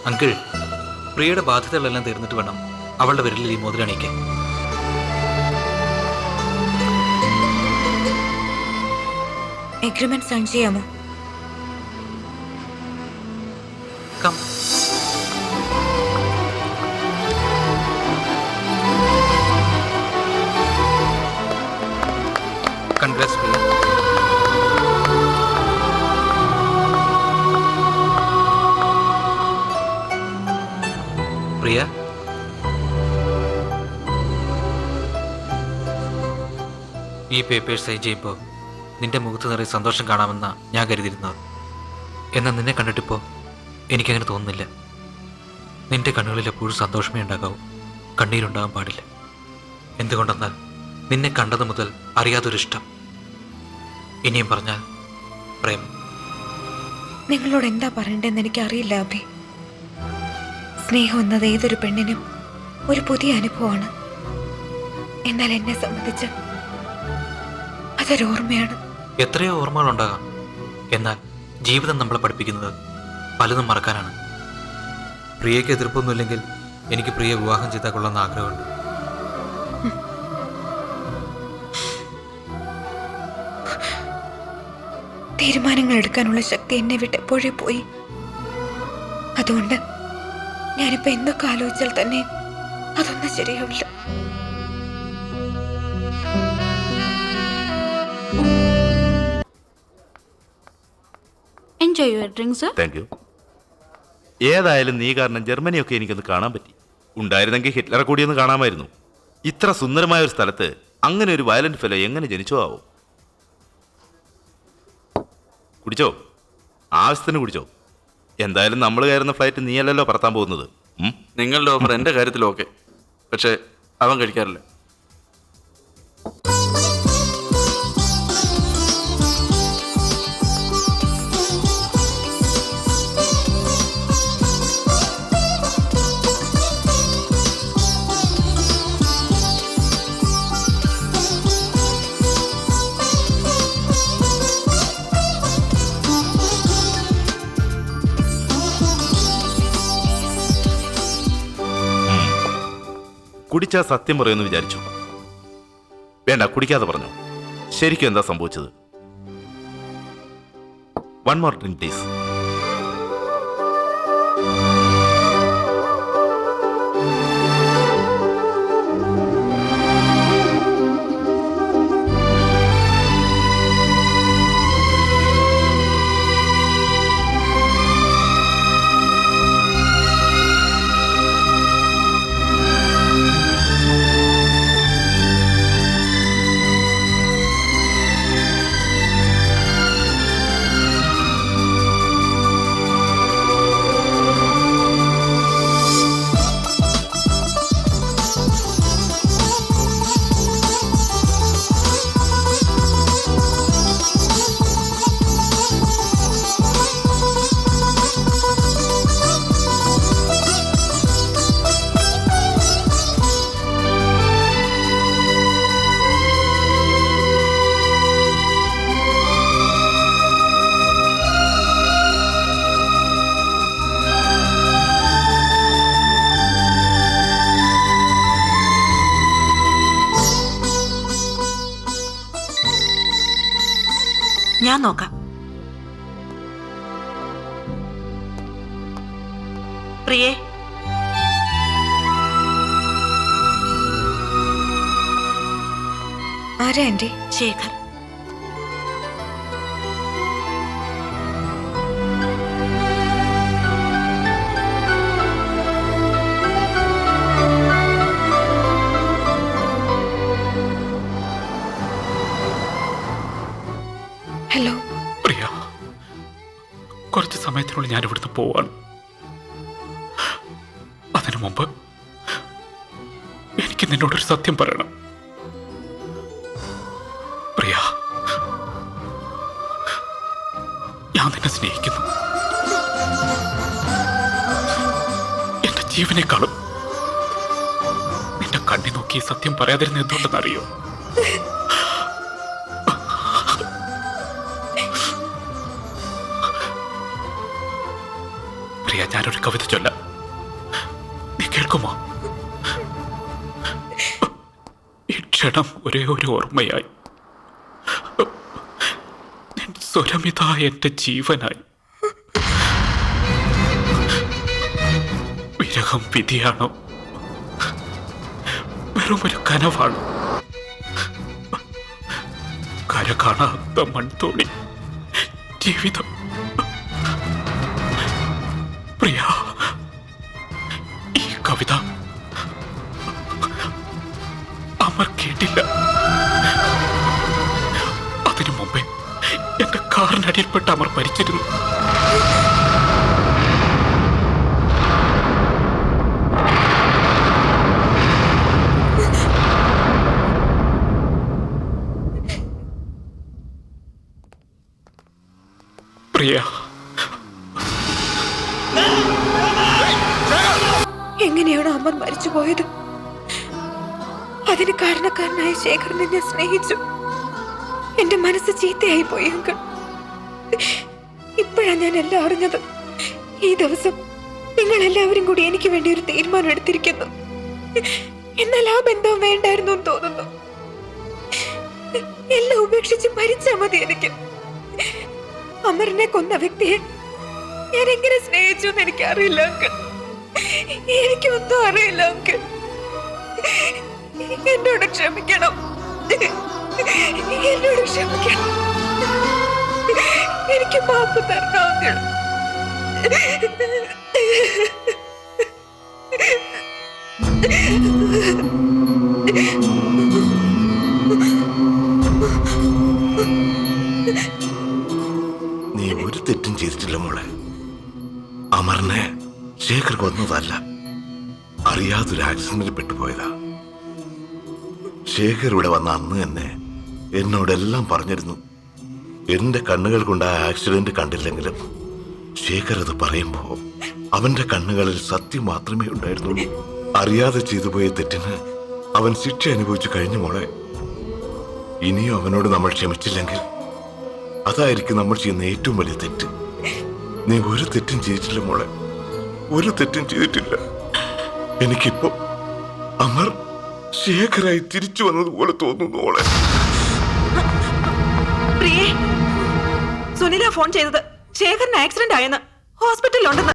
Uncle, പ്രിയയുടെ ബാധ്യതകളെല്ലാം തീർന്നിട്ട് വേണം അവളുടെ വിരലിൽ ഈ മോതിരം അണിയിക്കാൻ. എഗ്രിമെന്റ് സൈൻ ചെയ്യാമോ? കം. കൺഗ്രാറ്റ്സ് പ്രിയ. പ്രിയ, ഈ പേപ്പേഴ്സ് സൈൻ ചെയ്യുമ്പോൾ നിന്റെ മുഖത്ത് നിറയെ സന്തോഷം കാണാമെന്നാണ് ഞാൻ കരുതിയിരുന്നത്. എന്നാൽ നിന്നെ കണ്ടിട്ടിപ്പോൾ എനിക്കങ്ങനെ തോന്നുന്നില്ല. നിന്റെ കണ്ണുകളിൽ എപ്പോഴും സന്തോഷമേ ഉണ്ടാകാവൂ, കണ്ണീരുണ്ടാകാൻ പാടില്ല. എന്തുകൊണ്ടെന്നാൽ നിന്നെ കണ്ടത് മുതൽ അറിയാതൊരിഷ്ടം, ഇനിയും പറഞ്ഞാൽ പ്രേമം. നിങ്ങളോട് എന്താ പറയണ്ടെന്ന് എനിക്കറിയില്ല അഭി. സ്നേഹം എന്നത് ഏതൊരു പെണ്ണിനും ഒരു പുതിയ അനുഭവമാണ്. എന്നാൽ എന്നെ സംബന്ധിച്ച് അതൊരു ഓർമ്മയാണ്. എത്രയോ ഓർമ്മകളുണ്ടാകാം, എന്നാൽ ജീവിതം നമ്മളെ പഠിപ്പിക്കുന്നത് പലതും മറക്കാനാണ്. പ്രിയയ്ക്ക് എതിർപ്പൊന്നുമില്ലെങ്കിൽ എനിക്ക് പ്രിയ വിവാഹം ചെയ്താൽ കൊള്ളുന്ന ആഗ്രഹമുണ്ട്. തീരുമാനങ്ങൾ എടുക്കാനുള്ള ശക്തി എന്നെ വിട്ട് എപ്പോഴേ പോയി. അതുകൊണ്ട് ഞാനിപ്പോ എന്തൊക്കെ ആലോചിച്ചാൽ തന്നെ അതൊന്നും ശരിയാവില്ല. Enjoy your drink sir. Thank you. ഏതായാലും നീ കാരണം ജർമ്മനിയൊക്കെ എനിക്കൊന്ന് കാണാൻ പറ്റി. ഉണ്ടായിരുന്നെങ്കിൽ ഹിറ്റ്ലറെ കൂടിയൊന്ന് കാണാമായിരുന്നു. ഇത്ര സുന്ദരമായ ഒരു സ്ഥലത്ത് അങ്ങനെ ഒരു വയലന്റ് ഫെലോ എങ്ങനെ ജനിച്ചോ ആവോ? കുടിച്ചോ, ആവശ്യത്തിന് കുടിച്ചോ. എന്തായാലും നമ്മൾ കയറുന്ന ഫ്ലൈറ്റ് നീയല്ലല്ലോ പറത്താൻ പോകുന്നത്. നിങ്ങളുടെ ഓഫർ എൻ്റെ കാര്യത്തിൽ ഓക്കെ, പക്ഷേ അവൻ കഴിക്കാറില്ല. കുടിച്ചാ സത്യം പറയുമെന്ന് വിചാരിച്ചു. വേണ്ട, കുടിക്കാതെ പറഞ്ഞു. ശരിക്കും എന്താ സംഭവിച്ചത്? One more drink please. ഞാൻ നോക്കാം. പ്രിയേ, ആരാ ആന്റി? ശേഖർ. ഹലോ. പ്രിയ, കുറച്ച് സമയത്തിനുള്ളിൽ ഞാൻ ഇവിടുന്ന് പോവാണ്. അതിനു മുമ്പ് എനിക്ക് നിന്നോടൊരു സത്യം പറയണം. പ്രിയ, ഞാൻ നിന്നെ സ്നേഹിക്കുന്നു. എന്റെ ജീവനേക്കാളും. നിന്റെ കണ്ണി നോക്കി ഈ സത്യം പറയാതിരുന്ന എന്തുകൊണ്ടെന്നറിയോ? പ്രിയ, ഞാനൊരു കവിത ചൊല്ലാം. നീ കേൾക്കുമോ? ഈ ക്ഷണം ഒരേ ഒരു ഓർമ്മയായി, നിൻ സ്വരമിതാ എന്റെ ജീവനായി. വിരഹം വിധിയാണോ, വെറുമൊരു കനവാണോ? കര കാണാത്ത മൺതോണി ജീവിതം. പ്രിയ, ഈ കവിത അമർ കേട്ടില്ല. അതിനു മുമ്പേ എന്റെ കാറിനടിയിൽപ്പെട്ട് അമർ മരിച്ചിരുന്നു. പ്രിയ, എങ്ങനെയാണ് അമർ മരിച്ചു പോയത്? അതിന് കാരണക്കാരനായ ശേഖരനെ ഞാൻ സ്നേഹിച്ചു. എന്റെ മനസ്സ് ചീത്തയായി പോയി അങ്കിൾ. ഇപ്പോഴാണ് ഞാൻ എല്ലാം അറിഞ്ഞത്. ഈ ദിവസം നിങ്ങൾ എല്ലാവരും കൂടി എനിക്ക് വേണ്ടി ഒരു തീരുമാനം എടുത്തിരിക്കുന്നു. എന്നാൽ ആ ബന്ധം വേണ്ടായിരുന്നു എന്ന് തോന്നുന്നു. എല്ലാം ഉപേക്ഷിച്ച് മരിച്ചാൽ മതി എനിക്ക്. അമറിനെ കൊന്ന വ്യക്തിയെ ഞാൻ എങ്ങനെ സ്നേഹിച്ചു എന്ന് എനിക്ക് അറിയില്ല അങ്കിൾ. എനിക്കൊന്നും അറിയില്ല അങ്കിൾ. എന്നോട് ക്ഷമിക്കണം, എന്നോട് ക്ഷമിക്കണം. എനിക്ക് മാപ്പ് തരണം അങ്കിൾ. നീ ഒരു തെറ്റും ചെയ്തിട്ടില്ല മോളെ. അമറിനെ ശേഖർ കൊന്നതല്ല, അറിയാതൊരു ആക്സിഡന്റിൽ പെട്ടുപോയതാ. ശേഖർ ഇവിടെ വന്ന അന്ന് തന്നെ എന്നോടെല്ലാം പറഞ്ഞിരുന്നു. എന്റെ കണ്ണുകൾ കൊണ്ട് ആ ആക്സിഡന്റ് കണ്ടില്ലെങ്കിലും ശേഖർ അത് പറയുമ്പോ അവന്റെ കണ്ണുകളിൽ സത്യം മാത്രമേ ഉണ്ടായിരുന്നുള്ളൂ. അറിയാതെ ചെയ്തുപോയ തെറ്റിന് അവൻ ശിക്ഷ അനുഭവിച്ചു കഴിഞ്ഞു മോളെ. ഇനിയും അവനോട് നമ്മൾ ക്ഷമിച്ചില്ലെങ്കിൽ അതായിരിക്കും നമ്മൾ ചെയ്യുന്ന ഏറ്റവും വലിയ തെറ്റ്. നീ ഒരു തെറ്റും ചെയ്തിട്ടില്ല മോളെ, ഒരു തെറ്റും ചെയ്തിട്ടില്ല. എനിക്കിപ്പോ അമർ ശേഖരായി തിരിച്ചു വന്നതുപോലെ തോന്നുന്നു മോളെ. പ്രിയേ, സുനില ഫോൺ ചെയ്തത് ശേഖരന് ആക്സിഡന്റ് ആയെന്ന്, ഹോസ്പിറ്റലിലുണ്ടെന്ന്.